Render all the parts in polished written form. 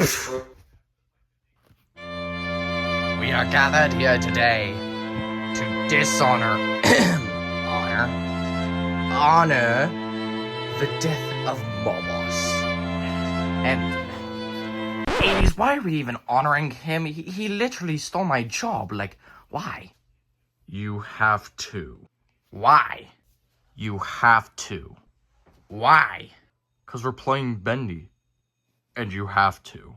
We are gathered here today to dishonor, honor the death of Mobboss. And, 80s, why are we even honoring him? He literally stole my job. Like, why? You have to. Why? You have to. Why? Because we're playing Bendy. And you have to.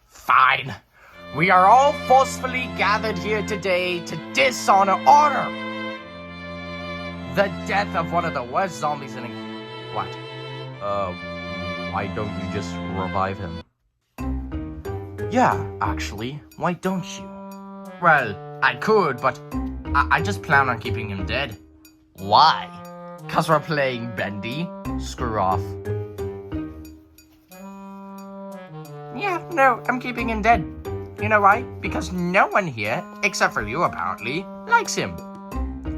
Fine. We are all forcefully gathered here today to honor the death of one of the worst zombies in What? Why don't you just revive him? Yeah, actually, why don't you? Well, I could, but I just plan on keeping him dead. Why? Cause we're playing Bendy. Screw off. Yeah, no, I'm keeping him dead. You know why? Because no one here, except for you apparently, likes him.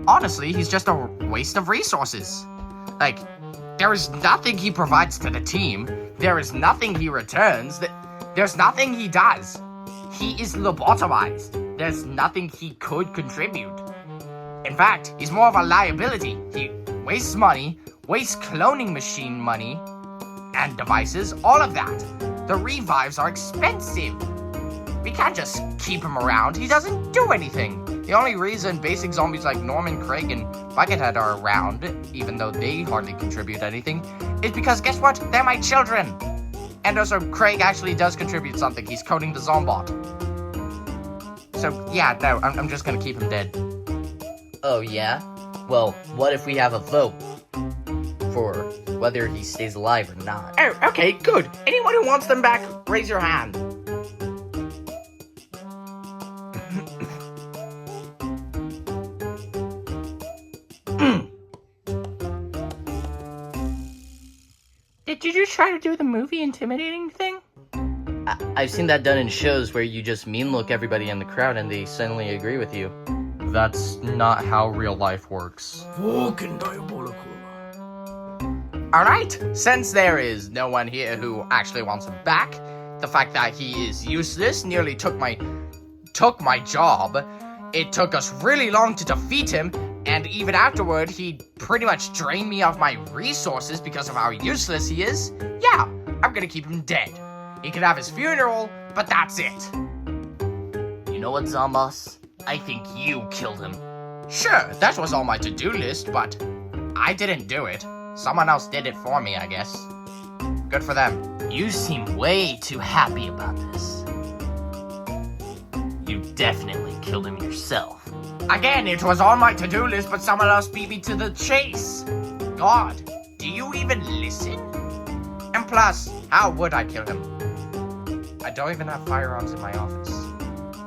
Honestly, he's just a waste of resources. Like, there is nothing he provides to the team. There is nothing he returns. There's nothing he does. He is lobotomized. There's nothing he could contribute. In fact, he's more of a liability. He wastes money, wastes cloning machine money, and devices, all of that. The revives are expensive. We can't just keep him around. He doesn't do anything. The only reason basic zombies like Norman, Craig, and Buckethead are around, even though they hardly contribute anything, is because guess what? They're my children. And also, Craig actually does contribute something. He's coding the Zombot. So, yeah, no, I'm just gonna keep him dead. Oh, yeah? Well, what if we have a vote for whether he stays alive or not? Oh, okay, good. Anyone who wants them back, raise your hand. Did you just try to do the movie intimidating thing? I've seen that done in shows where you just mean look everybody in the crowd and they suddenly agree with you. That's not how real life works. Fucking diabolical. Alright, since there is no one here who actually wants him back, the fact that he is useless nearly took my job. It took us really long to defeat him, and even afterward, he pretty much drained me of my resources because of how useless he is. Yeah, I'm gonna keep him dead. He can have his funeral, but that's it. You know what, Zomboss? I think you killed him. Sure, that was on my to-do list, but I didn't do it. Someone else did it for me, I guess. Good for them. You seem way too happy about this. You definitely killed him yourself. Again, it was on my to-do list, but someone else beat me to the chase. God, do you even listen? And plus, how would I kill him? I don't even have firearms in my office.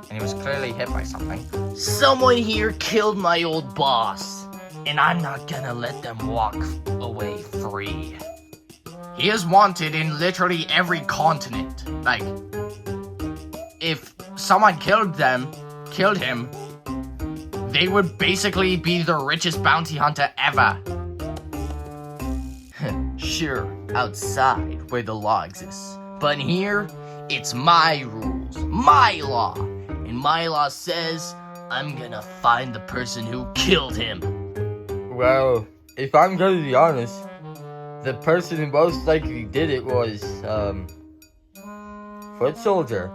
And he was clearly hit by something. Someone here killed my old boss, and I'm not gonna let them walk away free. He is wanted in literally every continent. Like, if someone killed him, they would basically be the richest bounty hunter ever. Sure, outside where the law exists. But here, it's my rules, my law. And my law says I'm gonna find the person who killed him. Well, if I'm gonna be honest, the person who most likely did it was, Foot Soldier.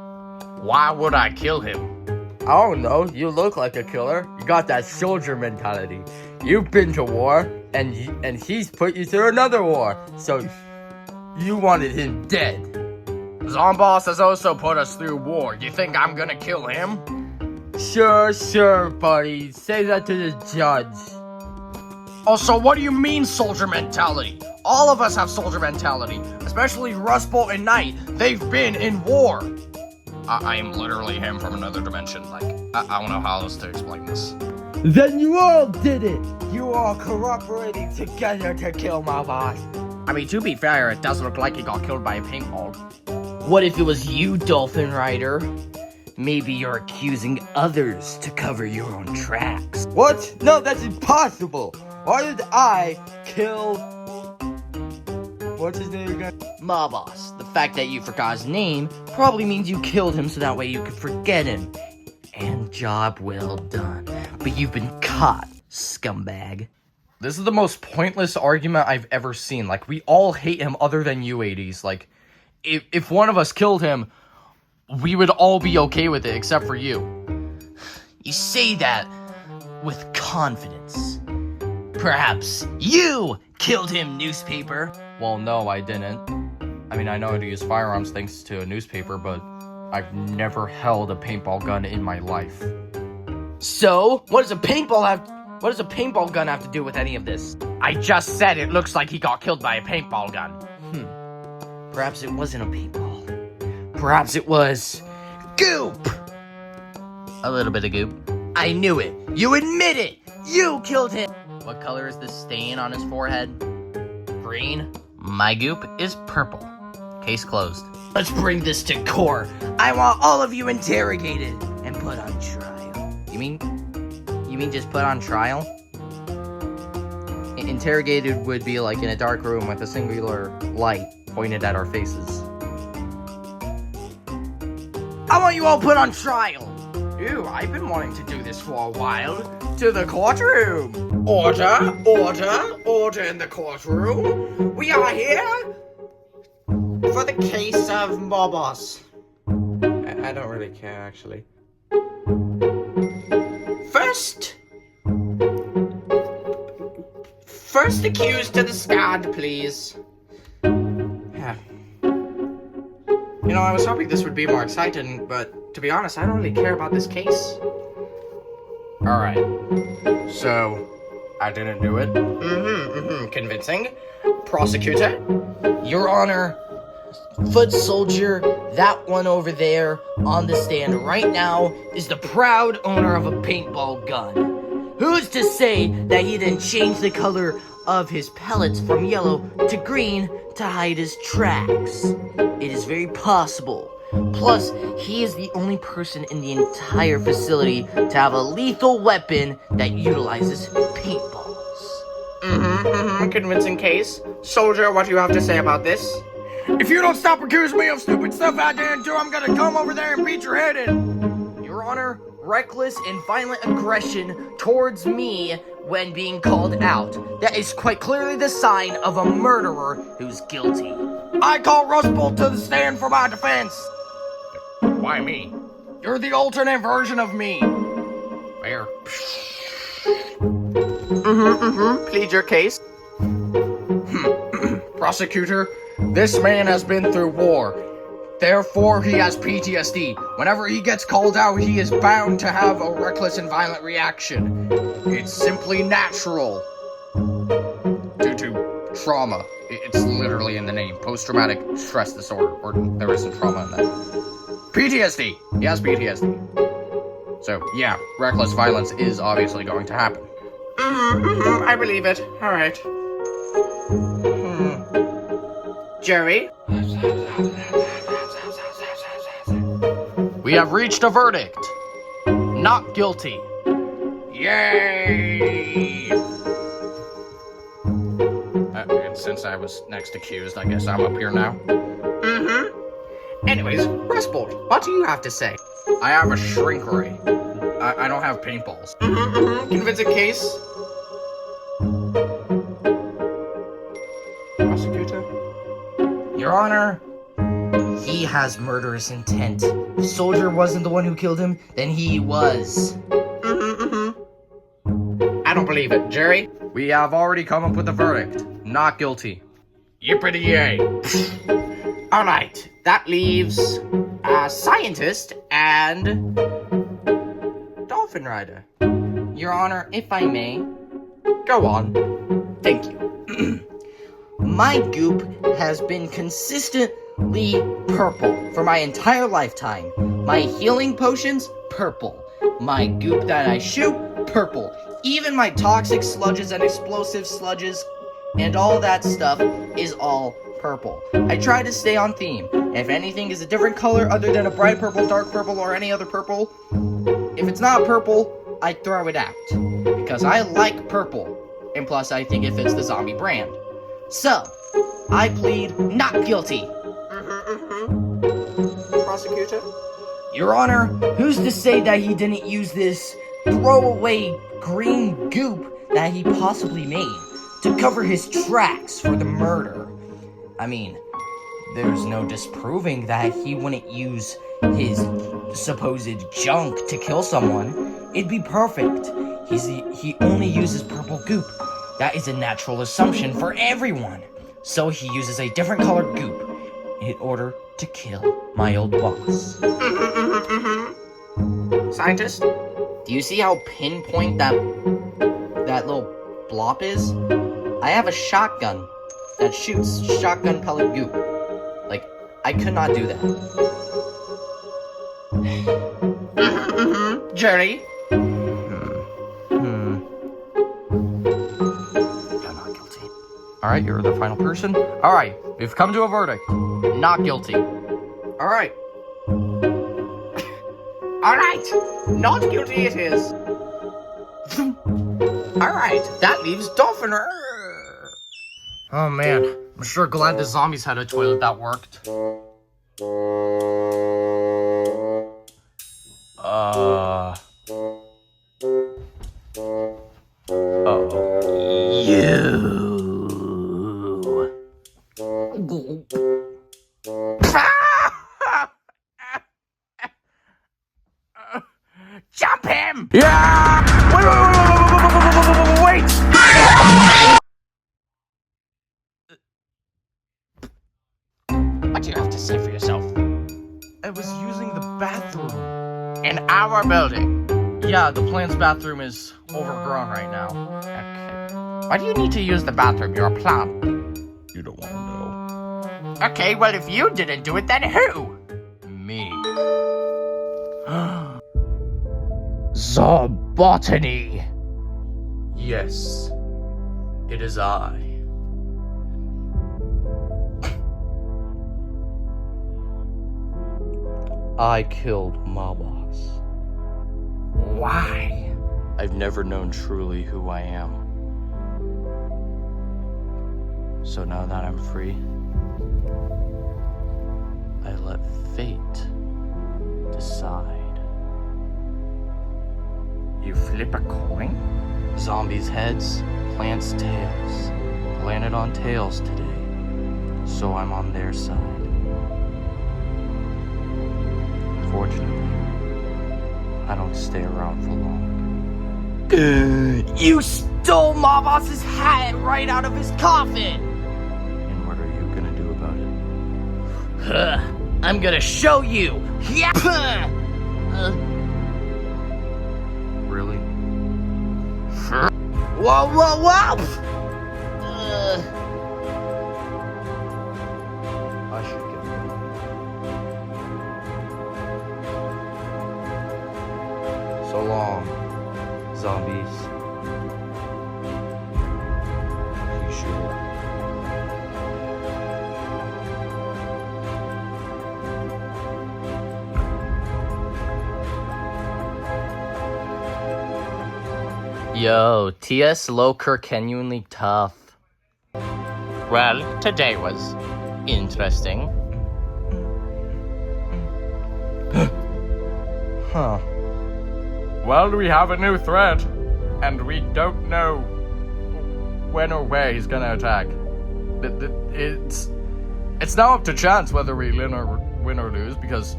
Why would I kill him? I don't know, you look like a killer. You got that soldier mentality. You've been to war, and he's put you through another war, so you wanted him dead. Zomboss has also put us through war. You think I'm gonna kill him? Sure, buddy. Say that to the judge. Also, what do you mean soldier mentality? All of us have soldier mentality, especially Rust Bolt and Knight. They've been in war. I am literally him from another dimension. Like, I don't know how else to explain this. Then you all did it! You all cooperating together to kill my boss. I mean, to be fair, it does look like he got killed by a paintball. What if it was you, Dolphin Rider? Maybe you're accusing others to cover your own tracks. What? No, that's impossible! Why did I kill... What's his name again? Mobboss. The fact that you forgot his name probably means you killed him so that way you could forget him. And job well done. But you've been caught, scumbag. This is the most pointless argument I've ever seen. Like, we all hate him other than you, 80s. Like, if one of us killed him, we would all be okay with it, except for you. You say that with confidence. Perhaps you killed him, newspaper. Well, no, I didn't. I mean, I know how to use firearms thanks to a newspaper, but I've never held a paintball gun in my life. So, what does a paintball gun have to do with any of this? I just said it looks like he got killed by a paintball gun. Perhaps it wasn't a paintball. Perhaps it was goop. A little bit of goop. I knew it. You admit it. You killed him. What color is this stain on his forehead? Green. My goop is purple. Case closed. Let's bring this to court. I want all of you interrogated and put on trial. You mean just put on trial? Interrogated would be like in a dark room with a singular light pointed at our faces. I want you all put on trial. Ooh, I've been wanting to do this for a while. To the courtroom. Order, order, order in the courtroom. We are here for the case of Mobboss. I don't really care, actually. First accused to the stand, please. Yeah. You know, I was hoping this would be more exciting, but to be honest, I don't really care about this case. Alright. So, I didn't do it? Convincing. Prosecutor? Your Honor, foot soldier, that one over there on the stand right now is the proud owner of a paintball gun. Who's to say that he didn't change the color of his pellets from yellow to green to hide his tracks? It is very possible. Plus, he is the only person in the entire facility to have a lethal weapon that utilizes paintballs. Convincing case. Soldier, what do you have to say about this? If you don't stop accusing me of stupid stuff I didn't do, I'm gonna come over there and beat your head in. Your Honor, reckless and violent aggression towards me when being called out. That is quite clearly the sign of a murderer who's guilty. I call Rust Bowl to the stand for my defense. Why me? You're the alternate version of me. Where? Plead your case. Prosecutor, this man has been through war. Therefore, he has PTSD. Whenever he gets called out, he is bound to have a reckless and violent reaction. It's simply natural. Due to trauma. It's literally in the name. Post-traumatic stress disorder. Or there isn't trauma in that. PTSD. He has PTSD. So, yeah, reckless violence is obviously going to happen. I believe it. Alright. Jerry? We have reached a verdict. Not guilty. Yay! And since I was next accused, I guess I'm up here now. Anyways, Rustbolt, what do you have to say? I have a shrink ray. I don't have paintballs. Convincing case. Prosecutor? Your Honor, he has murderous intent. If Soldier wasn't the one who killed him, then he was. I don't believe it. Jerry? We have already come up with a verdict. Not guilty. Yippity-yay. Alright, that leaves a scientist and dolphin rider. Your Honor, if I may. Go on. Thank you. My goop has been consistently purple for my entire lifetime. My healing potions, purple. My goop that I shoot, purple. Even my toxic sludges and explosive sludges and all that stuff is all purple. I try to stay on theme. If anything is a different color other than a bright purple, dark purple, or any other purple, if it's not purple, I throw it out. Because I like purple. And plus, I think it fits the zombie brand. So, I plead not guilty. prosecutor? Your Honor, who's to say that he didn't use this throwaway green goop that he possibly made to cover his tracks for the murder? I mean, there's no disproving that he wouldn't use his supposed junk to kill someone. It'd be perfect. He only uses purple goop. That is a natural assumption for everyone. So he uses a different colored goop in order to kill my old boss. Scientist? Do you see how pinpoint that little blop is? I have a shotgun that shoots shotgun pellet goop. Like, I could not do that. Jerry? You're not guilty. Alright, you're the final person. Alright, we've come to a verdict. Not guilty. Alright. Alright, not guilty it is. Alright, that leaves Dolphiner. Oh man, I'm sure glad the zombies had a toilet that worked. Jump him! Yeah! Wait! What do you have to say for yourself? I was using the bathroom. In our building. Yeah, the plant's bathroom is overgrown right now. Okay. Why do you need to use the bathroom? You're a plant. You don't want to know. Okay, well, if you didn't do it, then who? Me. Zombotany. Yes, it is I. I killed Mobboss. Why? I've never known truly who I am. So now that I'm free, I let fate decide. You flip a coin? Zombies' heads, plants' tails. Landed on tails today, so I'm on their side. Unfortunately, I don't stay around for long. You stole Mobboss's hat right out of his coffin! And what are you gonna do about it? I'm gonna show you! Yeah! Really? Whoa, whoa, whoa! I should get going. So long, zombies. You sure? Yo, TS Loker genuinely tough. Well, today was interesting. Huh. Well, we have a new threat, and we don't know when or where he's gonna attack. It's now up to chance whether we win or lose, because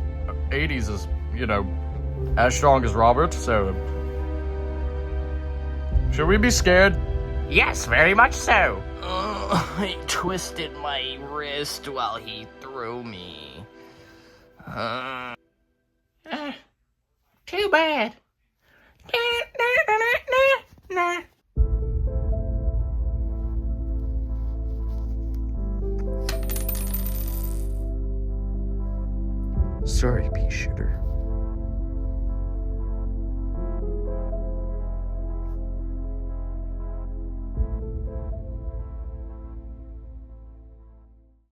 80s is, as strong as Robert, so... Should we be scared? Yes, very much so. I twisted my wrist while he threw me. Too bad. Sorry, pea shooter.